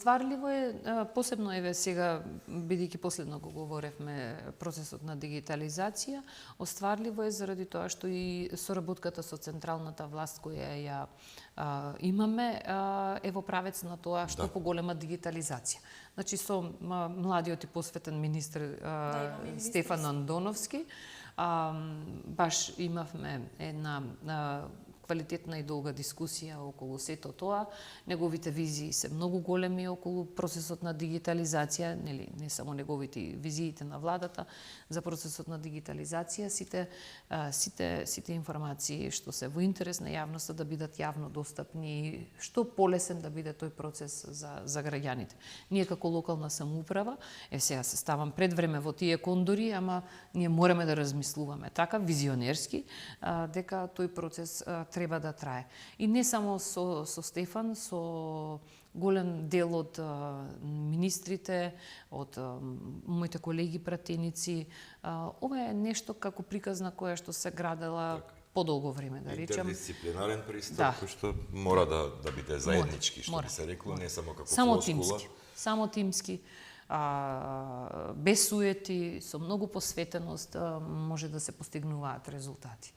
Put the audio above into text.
Остварливо е, посебно еве сега, бидејќи последно го говоревме процесот на дигитализација, остварливо е заради тоа што и соработката со централната власт која ја имаме е во правец на тоа што поголема дигитализација. Значи со младиот и посветен министер Стефан Андоновски баш имавме една квалитетна и долга дискусија околу сето тоа. Неговите визии се многу големи околу процесот на дигитализација, нели, не само неговите визиите на владата за процесот на дигитализација, сите информации што се во интерес на јавноста да бидат јавно достапни, што полесен да биде тој процес за граѓаните. Ние како локална самоуправа, сега се ставам пред време во тие кондори, ама ние мораме да размислуваме така визионерски дека тој процес треба да трае. И не само со Стефан, со голем дел од министрите, од моите колеги пратеници. Ова е нешто како приказна која што се градела подолго време, да речем. Интердисциплинарен пристап, кој што мора да биде заеднички, што би се рекло, не само како флоскула. Само тимски. Без суети, со многу посветеност може да се постигнуваат резултати.